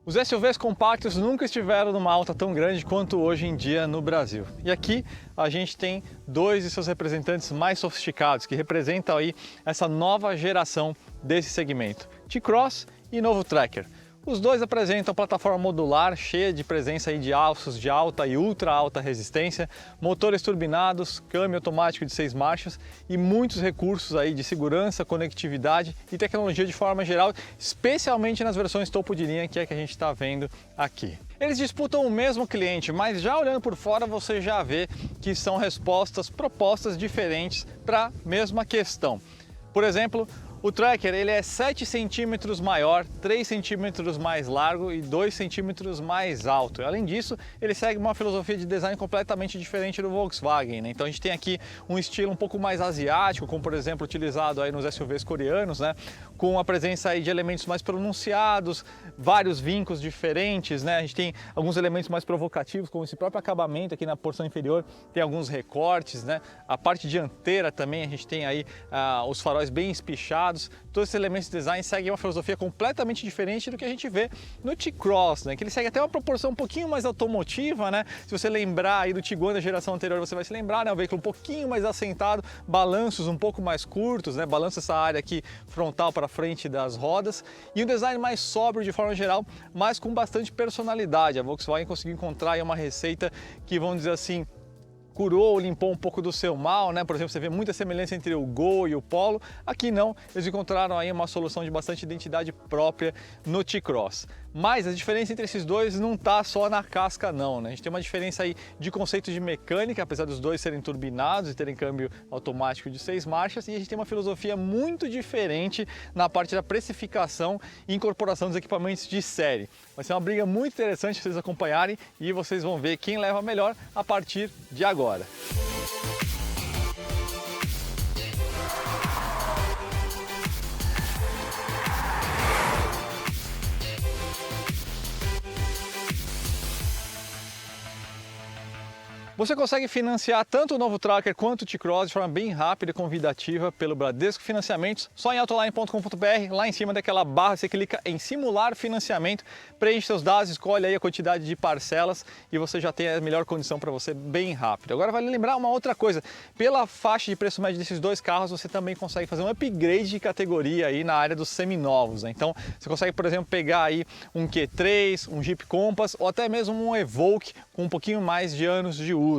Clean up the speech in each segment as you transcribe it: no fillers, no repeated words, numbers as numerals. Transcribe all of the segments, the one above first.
Os SUVs compactos nunca estiveram numa alta tão grande quanto hoje em dia no Brasil. E aqui a gente tem dois de seus representantes mais sofisticados, que representam aí essa nova geração desse segmento, T-Cross e novo Tracker. Os dois apresentam plataforma modular cheia de presença aí de aços de alta e ultra alta resistência, motores turbinados, câmbio automático de 6 marchas e muitos recursos aí de segurança, conectividade e tecnologia de forma geral, especialmente nas versões topo de linha que é que a gente está vendo aqui. Eles disputam o mesmo cliente, mas já olhando por fora você já vê que são propostas diferentes para a mesma questão. Por exemplo, o Tracker ele é 7 centímetros maior, 3 centímetros mais largo e 2 centímetros mais alto. Além disso, ele segue uma filosofia de design completamente diferente do Volkswagen, né? Então a gente tem aqui um estilo um pouco mais asiático, como por exemplo utilizado aí nos SUVs coreanos, né? Com a presença aí de elementos mais pronunciados, vários vincos diferentes, né? A gente tem alguns elementos mais provocativos, como esse próprio acabamento aqui na porção inferior, tem alguns recortes, né? A parte dianteira também a gente tem aí os faróis bem espichados. Todos esses elementos de design seguem uma filosofia completamente diferente do que a gente vê no T-Cross, né? Que ele segue até uma proporção um pouquinho mais automotiva, né? Se você lembrar aí do Tiguan da geração anterior, você vai se lembrar, né? Um veículo um pouquinho mais assentado, balanços um pouco mais curtos, né? Balança essa área aqui frontal para frente das rodas e um design mais sóbrio de forma geral, mas com bastante personalidade. A Volkswagen conseguiu encontrar aí uma receita que, vamos dizer assim, curou ou limpou um pouco do seu mal, né? Por exemplo, você vê muita semelhança entre o Gol e o Polo. Aqui não, eles encontraram aí uma solução de bastante identidade própria no T-Cross. Mas a diferença entre esses dois não está só na casca não, né? A gente tem uma diferença aí de conceito de mecânica, apesar dos dois serem turbinados e terem câmbio automático de 6 marchas, e a gente tem uma filosofia muito diferente na parte da precificação e incorporação dos equipamentos de série. Vai ser uma briga muito interessante para vocês acompanharem e vocês vão ver quem leva melhor a partir de agora. Você consegue financiar tanto o novo Tracker quanto o T-Cross de forma bem rápida e convidativa pelo Bradesco Financiamentos, só em autoline.com.br, lá em cima daquela barra você clica em simular financiamento, preenche seus dados, escolhe aí a quantidade de parcelas e você já tem a melhor condição para você bem rápido. Agora vale lembrar uma outra coisa, pela faixa de preço médio desses dois carros você também consegue fazer um upgrade de categoria aí na área dos seminovos, né? Então você consegue, por exemplo, pegar aí um Q3, um Jeep Compass ou até mesmo um Evoque com um pouquinho mais de anos de uso.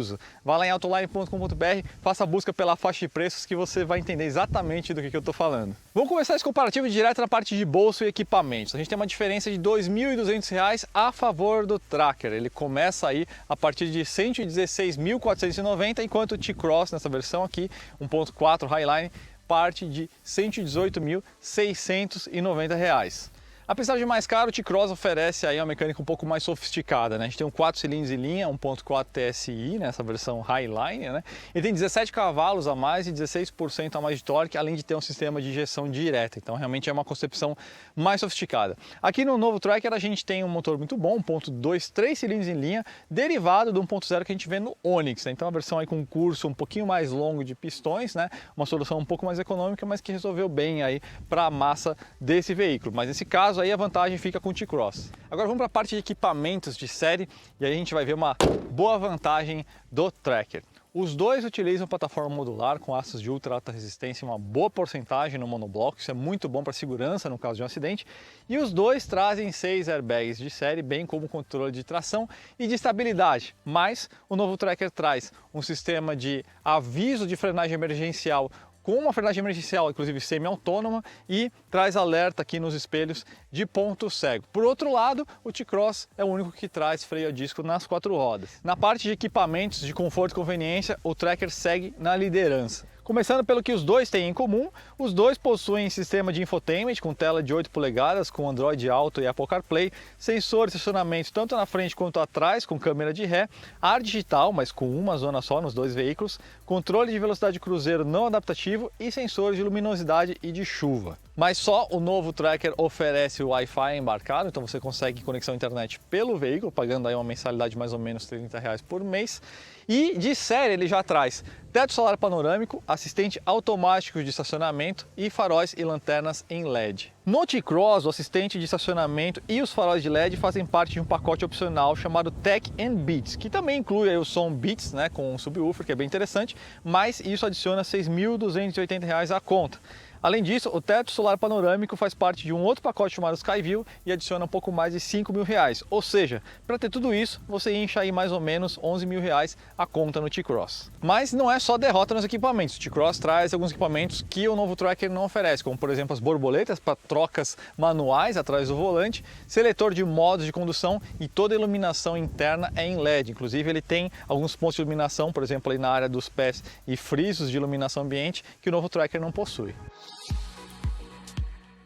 Vá lá em autoline.com.br, faça a busca pela faixa de preços que você vai entender exatamente do que eu estou falando. Vamos começar esse comparativo direto na parte de bolso e equipamentos. A gente tem uma diferença de R$ 2.200 a favor do Tracker. Ele começa aí a partir de R$ 116.490, enquanto o T-Cross nessa versão aqui, 1.4 Highline, parte de R$ 118.690. Apesar de mais caro, o T-Cross oferece aí uma mecânica um pouco mais sofisticada, né? A gente tem um 4 cilindros em linha, 1.4 TSI nessa versão Highline, né? Ele tem 17 cavalos a mais e 16% a mais de torque, além de ter um sistema de injeção direta. Então realmente é uma concepção mais sofisticada. Aqui no novo Tracker a gente tem um motor muito bom, 1.2, 3 cilindros em linha, derivado do 1.0 que a gente vê no Onix, né? Então a versão aí com um curso um pouquinho mais longo de pistões, né? Uma solução um pouco mais econômica, mas que resolveu bem aí para a massa desse veículo. Mas nesse caso aí a vantagem fica com o T-Cross. Agora vamos para a parte de equipamentos de série e aí a gente vai ver uma boa vantagem do Tracker. Os dois utilizam plataforma modular com aços de ultra alta resistência, uma boa porcentagem no monobloco, isso é muito bom para segurança no caso de um acidente. E os dois trazem 6 airbags de série, bem como controle de tração e de estabilidade. Mas o novo Tracker traz um sistema de aviso de frenagem emergencial com uma frenagem emergencial, inclusive semi-autônoma, e traz alerta aqui nos espelhos de ponto cego. Por outro lado, o T-Cross é o único que traz freio a disco nas 4 rodas. Na parte de equipamentos de conforto e conveniência, o Tracker segue na liderança. Começando pelo que os dois têm em comum, os dois possuem sistema de infotainment com tela de 8 polegadas com Android Auto e Apple CarPlay, sensor de estacionamento tanto na frente quanto atrás com câmera de ré, ar digital, mas com uma zona só nos dois veículos, controle de velocidade cruzeiro não adaptativo e sensores de luminosidade e de chuva. Mas só o novo Tracker oferece o Wi-Fi embarcado, então você consegue conexão à internet pelo veículo, pagando aí uma mensalidade de mais ou menos R$ 30 por mês. E de série ele já traz teto solar panorâmico, assistente automático de estacionamento e faróis e lanternas em LED. No T-Cross, o assistente de estacionamento e os faróis de LED fazem parte de um pacote opcional chamado Tech and Beats, que também inclui aí o som Beats, né, com um subwoofer, que é bem interessante, mas isso adiciona R$ 6.280 à conta. Além disso, o teto solar panorâmico faz parte de um outro pacote chamado Skyview e adiciona um pouco mais de R$ 5.000. Ou seja, para ter tudo isso, você enche aí mais ou menos R$ 11.000 a conta no T-Cross. Mas não é só derrota nos equipamentos. O T-Cross traz alguns equipamentos que o novo Tracker não oferece, como por exemplo as borboletas para trocas manuais atrás do volante, seletor de modos de condução e toda a iluminação interna é em LED. Inclusive ele tem alguns pontos de iluminação, por exemplo, ali na área dos pés e frisos de iluminação ambiente que o novo Tracker não possui.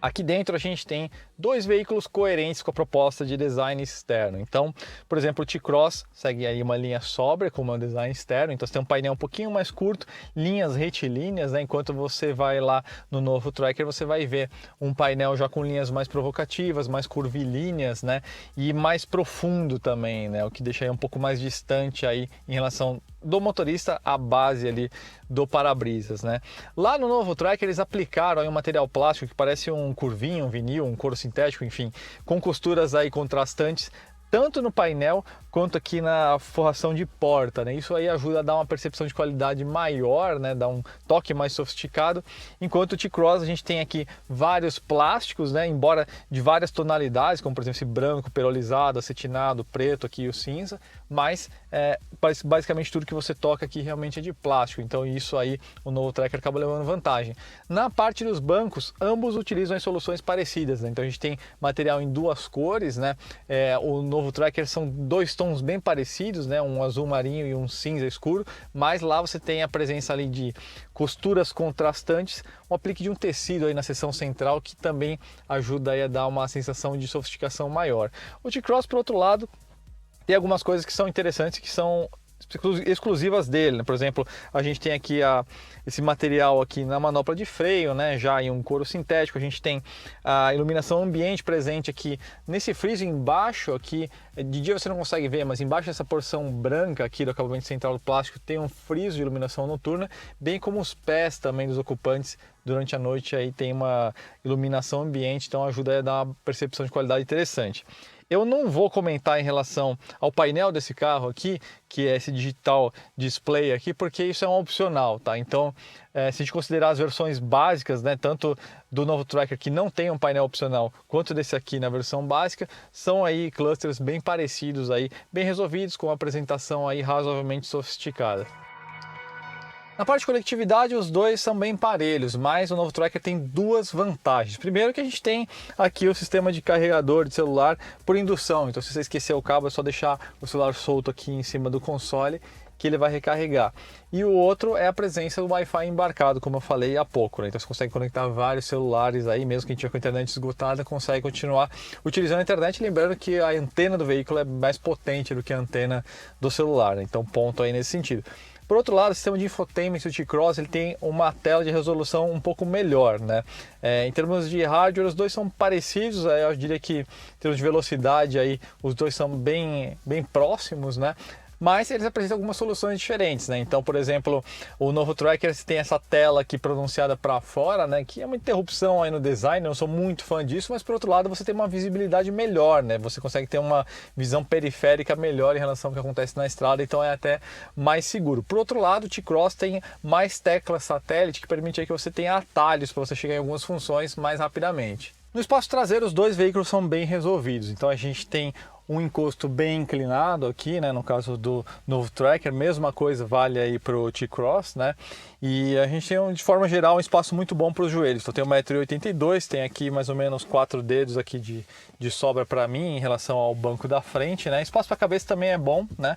Aqui dentro a gente tem dois veículos coerentes com a proposta de design externo. Então, por exemplo, o T-Cross segue aí uma linha sóbria como é o design externo, então você tem um painel um pouquinho mais curto, linhas retilíneas, né? Enquanto você vai lá no novo Tracker, você vai ver um painel já com linhas mais provocativas, mais curvilíneas, né? E mais profundo também, né? O que deixa aí um pouco mais distante aí em relação do motorista à base ali do para-brisas, né? Lá no novo Tracker eles aplicaram aí um material plástico que parece um curvinho, um vinil, um couro sintético, enfim, com costuras aí contrastantes, tanto no painel quanto aqui na forração de porta, né? Isso aí ajuda a dar uma percepção de qualidade maior, né? Dá um toque mais sofisticado. Enquanto o T-Cross a gente tem aqui vários plásticos, né? Embora de várias tonalidades, como por exemplo esse branco, perolizado, acetinado, preto aqui e o cinza, mas basicamente tudo que você toca aqui realmente é de plástico, então isso aí o novo Tracker acaba levando vantagem. Na parte dos bancos, ambos utilizam as soluções parecidas, né? Então a gente tem material em duas cores, né? O novo Tracker são dois tons bem parecidos, né? Um azul marinho e um cinza escuro, mas lá você tem a presença ali de costuras contrastantes, um aplique de um tecido aí na seção central que também ajuda aí a dar uma sensação de sofisticação maior. O T-Cross, por outro lado, tem algumas coisas que são interessantes, que são exclusivas dele, né? Por exemplo, a gente tem aqui esse material aqui na manopla de freio, né? Já em um couro sintético, a gente tem a iluminação ambiente presente aqui nesse friso embaixo aqui, de dia você não consegue ver, mas embaixo dessa porção branca aqui do acabamento central do plástico tem um friso de iluminação noturna, bem como os pés também dos ocupantes durante a noite aí tem uma iluminação ambiente, então ajuda a dar uma percepção de qualidade interessante. Eu não vou comentar em relação ao painel desse carro aqui, que é esse digital display aqui, porque isso é um opcional, tá? Então, se a gente considerar as versões básicas, né, tanto do novo Tracker que não tem um painel opcional, quanto desse aqui na versão básica, são aí clusters bem parecidos aí, bem resolvidos, com uma apresentação aí razoavelmente sofisticada. Na parte de conectividade, os dois são bem parelhos, mas o novo Tracker tem duas vantagens. Primeiro que a gente tem aqui o sistema de carregador de celular por indução, então se você esquecer o cabo é só deixar o celular solto aqui em cima do console que ele vai recarregar. E o outro é a presença do Wi-Fi embarcado, como eu falei há pouco, né? Então você consegue conectar vários celulares aí, mesmo que a gente tiver com a internet esgotada, consegue continuar utilizando a internet, lembrando que a antena do veículo é mais potente do que a antena do celular, né? Então ponto aí nesse sentido. Por outro lado, o sistema de infotainment do T-Cross ele tem uma tela de resolução um pouco melhor, né? Em termos de hardware, os dois são parecidos, eu diria que em termos de velocidade, aí, os dois são bem próximos, né? Mas eles apresentam algumas soluções diferentes, né? Então, por exemplo, o novo Tracker tem essa tela aqui pronunciada para fora, né? Que é uma interrupção aí no design, eu não sou muito fã disso, mas por outro lado você tem uma visibilidade melhor, né? Você consegue ter uma visão periférica melhor em relação ao que acontece na estrada, então é até mais seguro. Por outro lado, o T-Cross tem mais teclas satélite que permite aí que você tenha atalhos para você chegar em algumas funções mais rapidamente. No espaço traseiro, os dois veículos são bem resolvidos, então a gente tem um encosto bem inclinado aqui, né? No caso do novo Tracker, mesma coisa vale aí para o T-Cross, né? E a gente tem, de forma geral, um espaço muito bom para os joelhos. Então tem 1,82 m, tem aqui mais ou menos 4 dedos aqui de sobra para mim em relação ao banco da frente, né? Espaço para a cabeça também é bom, né?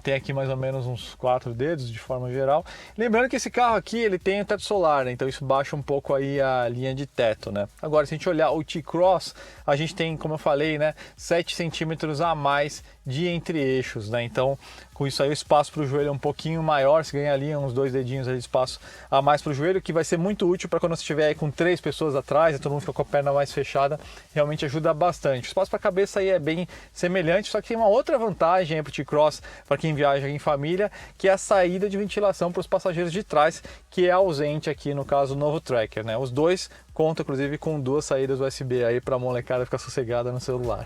Tem aqui mais ou menos uns 4 dedos de forma geral. Lembrando que esse carro aqui, ele tem o teto solar, né? Então isso baixa um pouco aí a linha de teto, né? Agora, se a gente olhar o T-Cross, a gente tem, como eu falei, né, 7 cm centímetros a mais de entre-eixos, né? Então, com isso aí o espaço para o joelho é um pouquinho maior, você ganha ali uns 2 dedinhos ali de espaço a mais para o joelho, que vai ser muito útil para quando você estiver aí com 3 pessoas atrás e todo mundo fica com a perna mais fechada, realmente ajuda bastante. O espaço para a cabeça aí é bem semelhante, só que tem uma outra vantagem para o T-Cross, para quem viaja em família, que é a saída de ventilação para os passageiros de trás, que é ausente aqui no caso do novo Tracker, né? Os dois contam inclusive com 2 saídas USB aí para a molecada ficar sossegada no celular.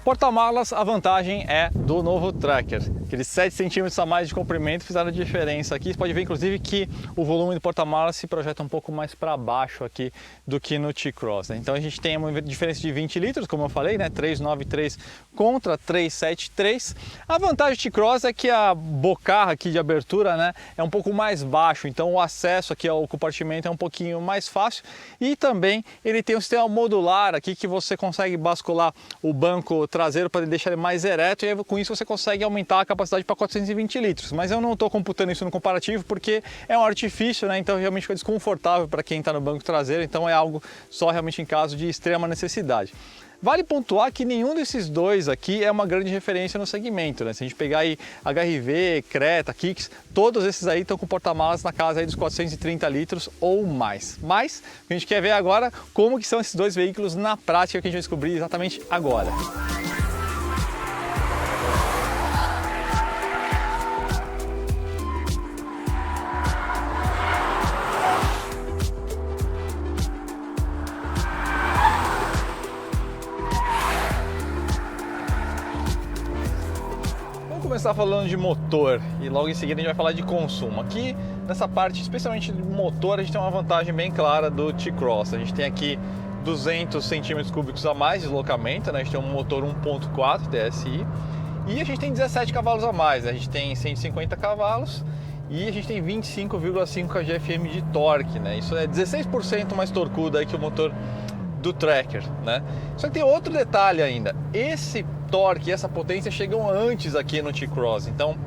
Porta-malas, a vantagem é do novo Tracker. Aqueles 7 centímetros a mais de comprimento fizeram diferença aqui. Você pode ver inclusive que o volume do porta-malas se projeta um pouco mais para baixo aqui do que no T-Cross, né? Então a gente tem uma diferença de 20 litros, como eu falei, né? 393 contra 373. A vantagem do T-Cross é que a bocarra aqui de abertura, né, é um pouco mais baixo, então o acesso aqui ao compartimento é um pouquinho mais fácil. E também ele tem um sistema modular aqui que você consegue bascular o banco traseiro para deixar ele mais ereto, e aí, com isso você consegue aumentar a capacidade para 420 litros. Mas eu não estou computando isso no comparativo porque é um artifício, né? Então realmente fica desconfortável para quem está no banco traseiro, então é algo só realmente em caso de extrema necessidade. Vale pontuar que nenhum desses dois aqui é uma grande referência no segmento, né? Se a gente pegar aí HRV, Creta, Kicks, todos esses aí estão com porta-malas na casa aí dos 430 litros ou mais. Mas a gente quer ver agora como que são esses dois veículos na prática, que a gente vai descobrir exatamente agora. Começar falando de motor e logo em seguida a gente vai falar de consumo. Aqui nessa parte, especialmente do motor, a gente tem uma vantagem bem clara do T-Cross. A gente tem aqui 200 centímetros cúbicos a mais de deslocamento, né? A gente tem um motor 1.4 TSI e a gente tem 17 cavalos a mais, né? A gente tem 150 cavalos e a gente tem 25,5 kgfm de torque, né? Isso é 16% mais torcudo aí que o motor do Tracker, né? Só que tem outro detalhe ainda, esse torque e essa potência chegam antes aqui no T-Cross, então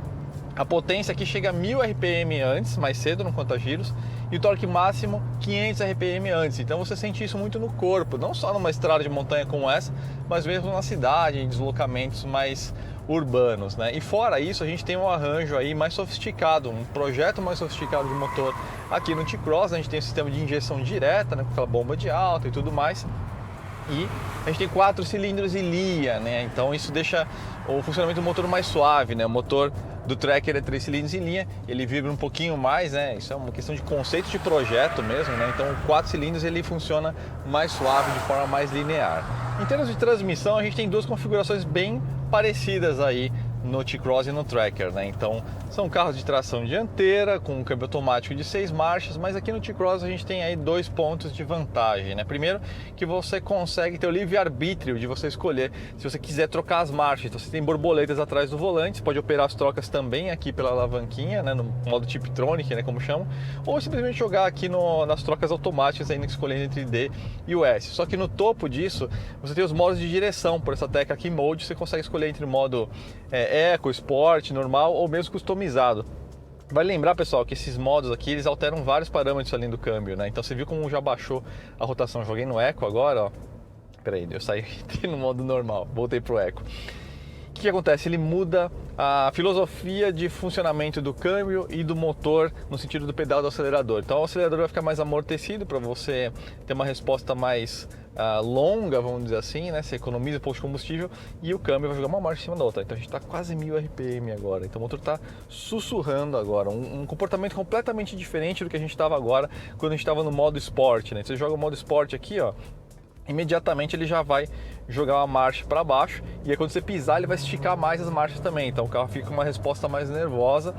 a potência aqui chega a 1000 RPM antes, mais cedo no conta-giros, e o torque máximo 500 RPM antes, então você sente isso muito no corpo, não só numa estrada de montanha como essa, mas mesmo na cidade, em deslocamentos mais urbanos, né? E fora isso, a gente tem um arranjo aí mais sofisticado, um projeto mais sofisticado de motor aqui no T-Cross. A gente tem um sistema de injeção direta, né, com aquela bomba de alta e tudo mais. E a gente tem 4 cilindros e linha, né? Então isso deixa o funcionamento do motor mais suave, né? O motor do Tracker é 3 cilindros em linha, ele vibra um pouquinho mais, né? Isso é uma questão de conceito de projeto mesmo, né? Então 4 cilindros ele funciona mais suave, de forma mais linear. Em termos de transmissão, a gente tem 2 configurações bem parecidas aí no T-Cross e no Tracker, né? Então são carros de tração dianteira com um câmbio automático de 6 marchas, mas aqui no T-Cross a gente tem aí 2 pontos de vantagem, né? Primeiro, que você consegue ter o livre-arbítrio de você escolher se você quiser trocar as marchas. Então você tem borboletas atrás do volante, você pode operar as trocas também aqui pela alavanquinha, né? No modo Tiptronic, né? Como chamam, ou simplesmente jogar aqui nas trocas automáticas, ainda escolhendo entre D e o S. Só que no topo disso você tem os modos de direção. Por essa tecla aqui Mode, você consegue escolher entre modo Eco, Sport, normal ou mesmo customizado. Vale lembrar, pessoal, que esses modos aqui eles alteram vários parâmetros além do câmbio, né? Então você viu como já baixou a rotação. Joguei no Eco agora, ó. Peraí, eu saí no modo normal, voltei pro Eco. O que acontece? Ele muda a filosofia de funcionamento do câmbio e do motor no sentido do pedal do acelerador. Então o acelerador vai ficar mais amortecido para você ter uma resposta mais longa, vamos dizer assim, né? Você economiza um pouco de combustível e o câmbio vai jogar uma marcha em cima da outra. Então a gente está quase 1000 RPM agora. Então o motor está sussurrando agora. Um comportamento completamente diferente do que a gente estava agora quando a gente estava no modo Sport, né? Você joga o modo Sport aqui, ó. Imediatamente ele já vai jogar uma marcha para baixo e aí quando você pisar ele vai esticar mais as marchas também, então o carro fica com uma resposta mais nervosa.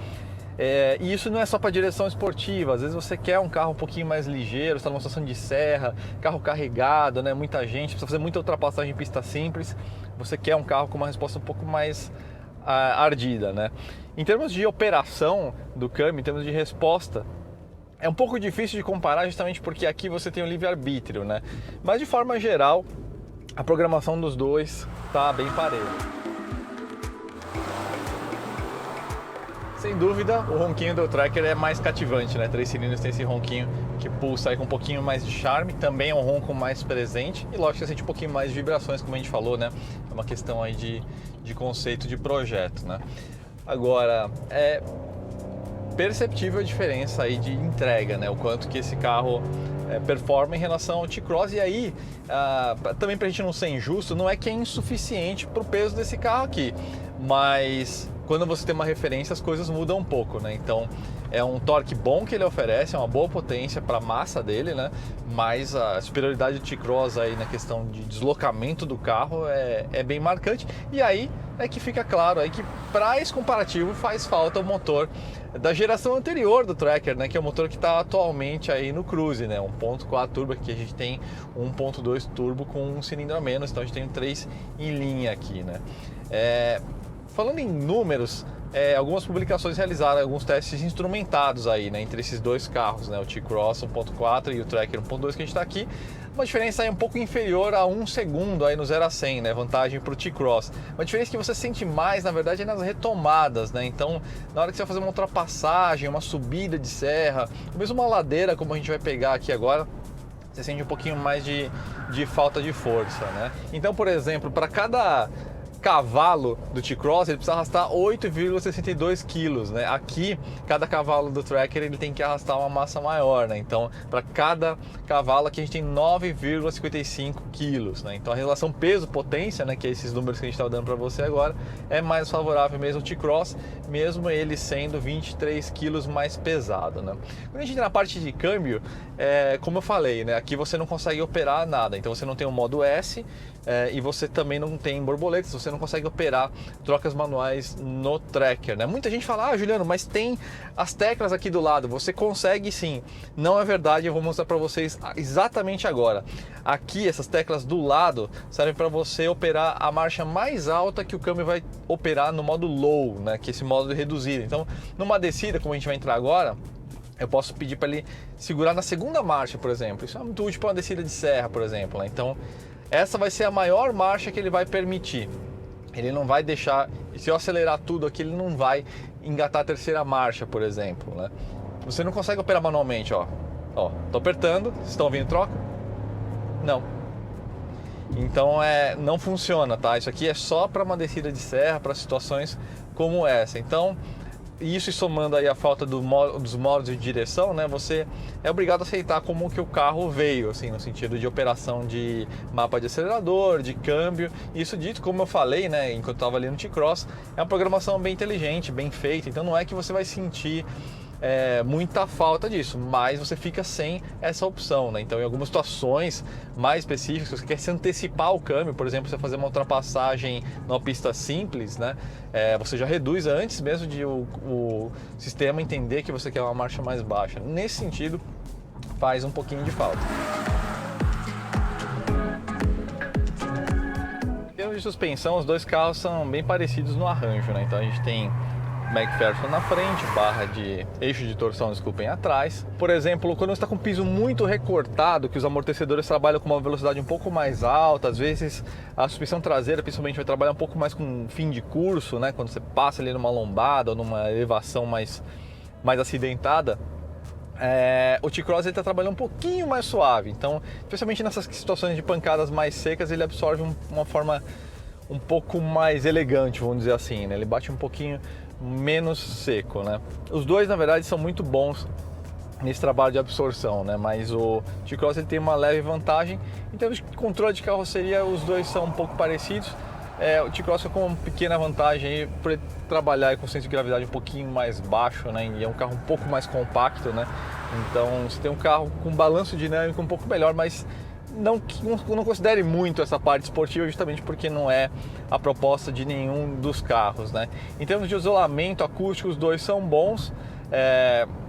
E isso não é só para direção esportiva, às vezes você quer um carro um pouquinho mais ligeiro, está numa situação de serra, carro carregado, né, muita gente, precisa fazer muita ultrapassagem em pista simples, você quer um carro com uma resposta um pouco mais ardida, né? Em termos de operação do câmbio, em termos de resposta, é um pouco difícil de comparar justamente porque aqui você tem o livre-arbítrio, né? Mas de forma geral, a programação dos dois está bem parelha. Sem dúvida, o ronquinho do Tracker é mais cativante, né? 3 cilindros tem esse ronquinho que pulsa aí com um pouquinho mais de charme, também é um ronco mais presente e lógico que você sente um pouquinho mais de vibrações, como a gente falou, né? É uma questão aí de conceito de projeto, né? Agora, é perceptível a diferença aí de entrega, né? O quanto que esse carro performa em relação ao T-Cross. E aí, também pra gente não ser injusto, não é que é insuficiente pro peso desse carro aqui, mas quando você tem uma referência as coisas mudam um pouco, né? Então é um torque bom que ele oferece, é uma boa potência para a massa dele, né? Mas a superioridade do T-Cross aí na questão de deslocamento do carro é bem marcante. E aí é que fica claro aí que para esse comparativo faz falta o motor da geração anterior do Tracker, né? Que é o motor que está atualmente aí no Cruze, né? 1.4 turbo, aqui a gente tem 1.2 turbo com um cilindro a menos, então a gente tem 3 em linha aqui, né? Falando em números, algumas publicações realizaram alguns testes instrumentados aí, né, entre esses dois carros, né, o T-Cross 1.4 e o Tracker 1.2 que a gente está aqui. Uma diferença aí um pouco inferior a 1 segundo aí no 0 a 100, né, vantagem para o T-Cross. Uma diferença que você sente mais, na verdade, é nas retomadas, né, então na hora que você vai fazer uma ultrapassagem, uma subida de serra, ou mesmo uma ladeira como a gente vai pegar aqui agora, você sente um pouquinho mais de falta de força, né. Então, por exemplo, para cada cavalo do T-Cross ele precisa arrastar 8,62 quilos, né? Aqui, cada cavalo do Tracker ele tem que arrastar uma massa maior, né? Então, para cada cavalo aqui a gente tem 9,55 quilos, né? Então, a relação peso-potência, né? Que é esses números que a gente está dando para você agora, é mais favorável mesmo ao T-Cross, mesmo ele sendo 23 quilos mais pesado, né? Quando a gente entra na parte de câmbio, como eu falei, né? Aqui você não consegue operar nada, então você não tem o modo S, e você também não tem borboletas, você não consegue operar trocas manuais no Tracker, né? Muita gente fala, Juliano, mas tem as teclas aqui do lado, você consegue sim. Não é verdade, eu vou mostrar para vocês exatamente agora. Aqui, essas teclas do lado servem para você operar a marcha mais alta que o câmbio vai operar no modo low, né? Que é esse modo reduzido. Então, numa descida, como a gente vai entrar agora, eu posso pedir para ele segurar na segunda marcha, por exemplo. Isso é muito útil para uma descida de serra, por exemplo, né? Então, essa vai ser a maior marcha que ele vai permitir. Ele não vai deixar, se eu acelerar tudo aqui, ele não vai engatar a terceira marcha, por exemplo, né? Você não consegue operar manualmente, ó. Ó, tô apertando, vocês estão ouvindo troca? Não. Então não funciona, tá? Isso aqui é só para uma descida de serra, para situações como essa. Então, isso somando aí a falta dos modos de direção, né, você é obrigado a aceitar como que o carro veio, assim, no sentido de operação de mapa de acelerador, de câmbio. Isso dito, como eu falei, né, enquanto eu estava ali no T-Cross, é uma programação bem inteligente, bem feita, então não é que você vai sentir muita falta disso, mas você fica sem essa opção, né? Então, em algumas situações mais específicas, você quer se antecipar ao câmbio, por exemplo, você fazer uma ultrapassagem numa pista simples, né? Você já reduz antes mesmo de o sistema entender que você quer uma marcha mais baixa. Nesse sentido, faz um pouquinho de falta. Em termos de suspensão, os dois carros são bem parecidos no arranjo, né? Então a gente tem McPherson na frente, barra de eixo de torção, desculpem, atrás. Por exemplo, quando você está com o piso muito recortado, que os amortecedores trabalham com uma velocidade um pouco mais alta, às vezes a suspensão traseira principalmente vai trabalhar um pouco mais com fim de curso, né? Quando você passa ali numa lombada ou numa elevação mais acidentada, o T-Cross está trabalhando um pouquinho mais suave. Então, especialmente nessas situações de pancadas mais secas, ele absorve uma forma um pouco mais elegante, vamos dizer assim, né? Ele bate um pouquinho menos seco, né? Os dois, na verdade, são muito bons nesse trabalho de absorção, né? Mas o T-Cross ele tem uma leve vantagem. Em termos de controle de carroceria, os dois são um pouco parecidos. O T-Cross com uma pequena vantagem aí por ele trabalhar com o centro de gravidade um pouquinho mais baixo, né? E é um carro um pouco mais compacto, né? Então você tem um carro com balanço dinâmico um pouco melhor, mas não considere muito essa parte esportiva, justamente porque não é a proposta de nenhum dos carros, né? Em termos de isolamento acústico, os dois são bons.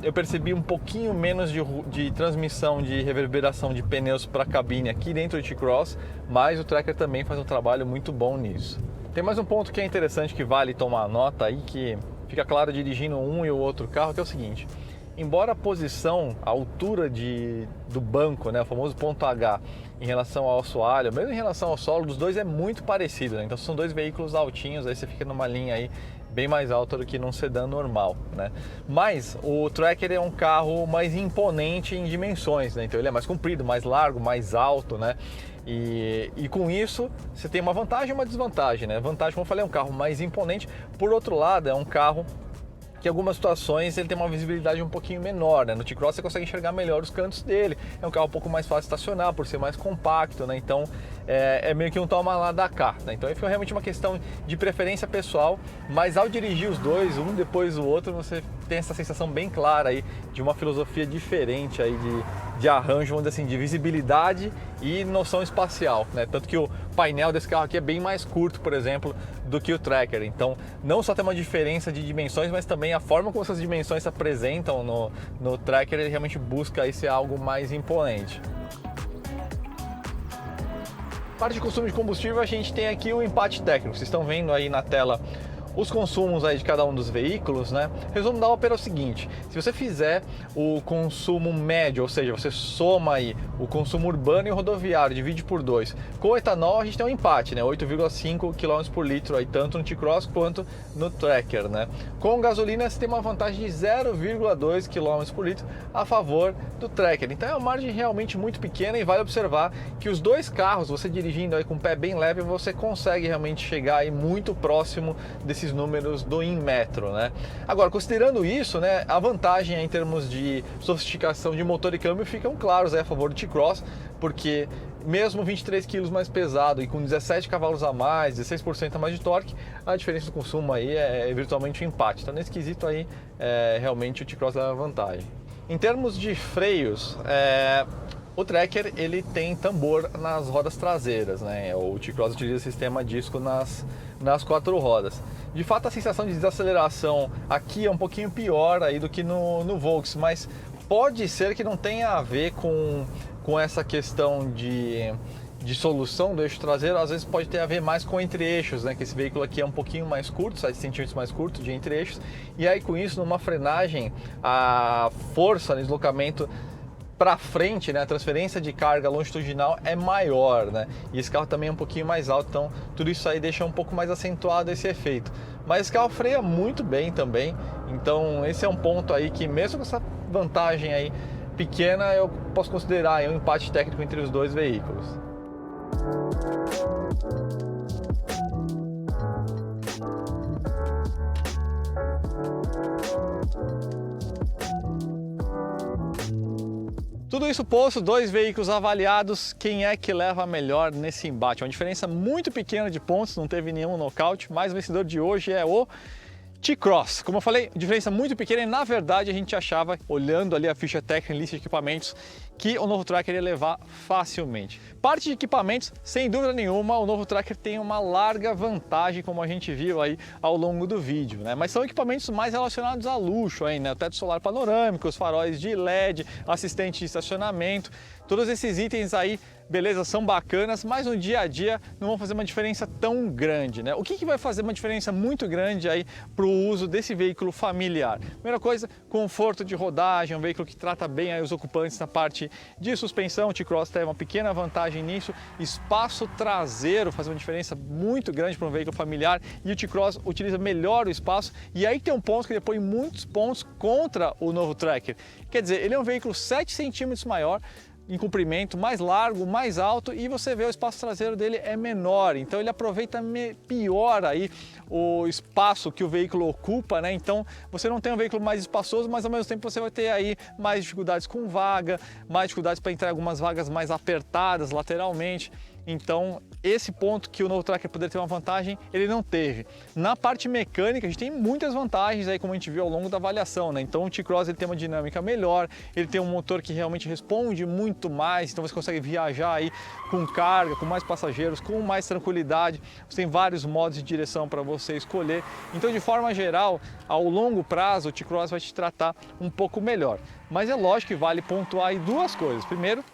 Eu percebi um pouquinho menos de transmissão de reverberação de pneus para a cabine aqui dentro do T-Cross, mas o Tracker também faz um trabalho muito bom nisso. Tem mais um ponto que é interessante, que vale tomar nota aí, que fica claro dirigindo um e o outro carro, que é o seguinte: embora a posição, a altura do banco, né, o famoso ponto H, em relação ao assoalho, mesmo em relação ao solo, dos dois é muito parecido, né? Então são dois veículos altinhos, aí você fica numa linha aí bem mais alta do que num sedã normal, né? Mas o Tracker é um carro mais imponente em dimensões, né? Então ele é mais comprido, mais largo, mais alto, né? E com isso você tem uma vantagem e uma desvantagem, né? Vantagem, como eu falei, é um carro mais imponente. Por outro lado, é um carro que em algumas situações ele tem uma visibilidade um pouquinho menor, né? No T-Cross você consegue enxergar melhor os cantos dele, é um carro um pouco mais fácil de estacionar por ser mais compacto, né? Então é meio que um toma lá da cá, né? Então foi realmente uma questão de preferência pessoal, mas ao dirigir os dois, um depois do outro, você tem essa sensação bem clara aí de uma filosofia diferente aí de arranjo, vamos dizer assim, de visibilidade e noção espacial, né? Tanto que o painel desse carro aqui é bem mais curto, por exemplo, do que o Tracker. Então, não só tem uma diferença de dimensões, mas também a forma como essas dimensões se apresentam no Tracker, ele realmente busca aí ser algo mais imponente. Parte de consumo de combustível, a gente tem aqui o empate técnico. Vocês estão vendo aí na tela os consumos aí de cada um dos veículos, né? Resumo da ópera é o seguinte: se você fizer o consumo médio, ou seja, você soma aí o consumo urbano e rodoviário, divide por 2, com o etanol a gente tem um empate, né? 8,5 km por litro aí, tanto no T-Cross quanto no Tracker, né? Com gasolina você tem uma vantagem de 0,2 km por litro a favor do Tracker. Então é uma margem realmente muito pequena, e vale observar que os dois carros, você dirigindo aí com o pé bem leve, você consegue realmente chegar aí muito próximo desses números do Inmetro, né? Agora, considerando isso, né, a vantagem em termos de sofisticação de motor e câmbio ficam claros aí a favor do T-Cross, porque mesmo 23 kg mais pesado e com 17 cavalos a mais, 16% a mais de torque, a diferença do consumo aí é virtualmente um empate. Então, nesse quesito aí, realmente o T-Cross leva vantagem. Em termos de freios, o Tracker ele tem tambor nas rodas traseiras, né? O T-Cross utiliza sistema disco nas 4 rodas. De fato, a sensação de desaceleração aqui é um pouquinho pior aí do que no Volks, mas pode ser que não tenha a ver com essa questão de solução do eixo traseiro. Às vezes pode ter a ver mais com entre-eixos, né? Que esse veículo aqui é um pouquinho mais curto, 7 centímetros mais curto de entre-eixos, e aí com isso, numa frenagem, a força no deslocamento para frente, né, a transferência de carga longitudinal é maior, né? E esse carro também é um pouquinho mais alto, então tudo isso aí deixa um pouco mais acentuado esse efeito. Mas esse carro freia muito bem também, então esse é um ponto aí que, mesmo com essa vantagem aí pequena, eu posso considerar aí um empate técnico entre os dois veículos. Tudo isso posto, dois veículos avaliados, quem é que leva melhor nesse embate? Uma diferença muito pequena de pontos, não teve nenhum nocaute, mas o vencedor de hoje é o T-Cross. Como eu falei, diferença muito pequena, e na verdade a gente achava, olhando ali a ficha técnica e lista de equipamentos, que o novo Tracker ia levar facilmente. Parte de equipamentos, sem dúvida nenhuma, o novo Tracker tem uma larga vantagem, como a gente viu aí ao longo do vídeo, né? Mas são equipamentos mais relacionados a luxo, hein, né? O teto solar panorâmico, os faróis de LED, assistente de estacionamento, todos esses itens aí, beleza, são bacanas, mas no dia a dia não vão fazer uma diferença tão grande, né? O que vai fazer uma diferença muito grande aí para o uso desse veículo familiar? Primeira coisa, conforto de rodagem, um veículo que trata bem aí os ocupantes na parte de suspensão. O T-Cross tem uma pequena vantagem nisso. Espaço traseiro faz uma diferença muito grande para um veículo familiar, e o T-Cross utiliza melhor o espaço, e aí tem um ponto que depõe muitos pontos contra o novo Tracker. Quer dizer, ele é um veículo 7 centímetros maior em comprimento, mais largo, mais alto, e você vê o espaço traseiro dele é menor, então ele aproveita pior aí o espaço que o veículo ocupa, né? Então você não tem um veículo mais espaçoso, mas ao mesmo tempo você vai ter aí mais dificuldades com vaga, mais dificuldades para entrar em algumas vagas mais apertadas lateralmente. Então, esse ponto que o novo Tracker poderia ter uma vantagem, ele não teve. Na parte mecânica, a gente tem muitas vantagens aí, como a gente viu ao longo da avaliação, né? Então, o T-Cross ele tem uma dinâmica melhor, ele tem um motor que realmente responde muito mais, então você consegue viajar aí com carga, com mais passageiros, com mais tranquilidade. Você tem vários modos de direção para você escolher. Então, de forma geral, ao longo prazo, o T-Cross vai te tratar um pouco melhor. Mas é lógico que vale pontuar aí duas coisas. Primeiro,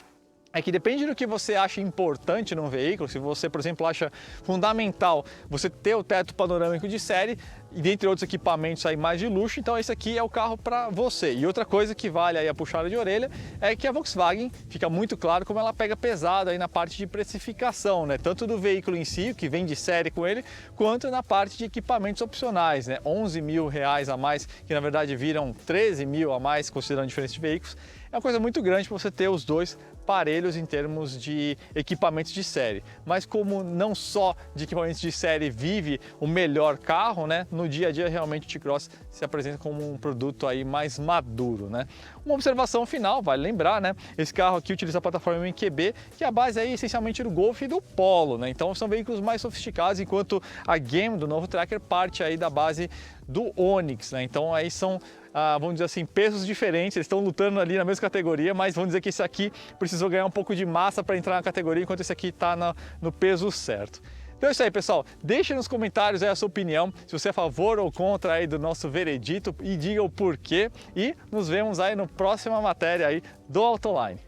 é que depende do que você acha importante num veículo. Se você, por exemplo, acha fundamental você ter o teto panorâmico de série, e dentre outros equipamentos aí mais de luxo, então esse aqui é o carro para você. E outra coisa que vale aí a puxada de orelha é que a Volkswagen fica muito claro como ela pega pesado aí na parte de precificação, né? Tanto do veículo em si, que vem de série com ele, quanto na parte de equipamentos opcionais, né? 11 mil reais a mais, que na verdade viram 13 mil a mais, considerando diferentes veículos. É uma coisa muito grande para você ter os dois parelhos em termos de equipamentos de série. Mas como não só de equipamentos de série vive o melhor carro, né? No dia a dia realmente o T-Cross se apresenta como um produto aí mais maduro, né? Uma observação final, vale lembrar, né? Esse carro aqui utiliza a plataforma MQB, que é a base aí essencialmente do Golf e do Polo, né? Então são veículos mais sofisticados, enquanto a Game do novo Tracker parte aí da base do Onix, né? Então aí são, vamos dizer assim, pesos diferentes, eles estão lutando ali na mesma categoria, mas vamos dizer que esse aqui precisou ganhar um pouco de massa para entrar na categoria, enquanto esse aqui está no peso certo. Então é isso aí, pessoal. Deixe nos comentários aí a sua opinião, se você é a favor ou contra aí do nosso veredito, e diga o porquê. E nos vemos aí na próxima matéria aí do Autoline.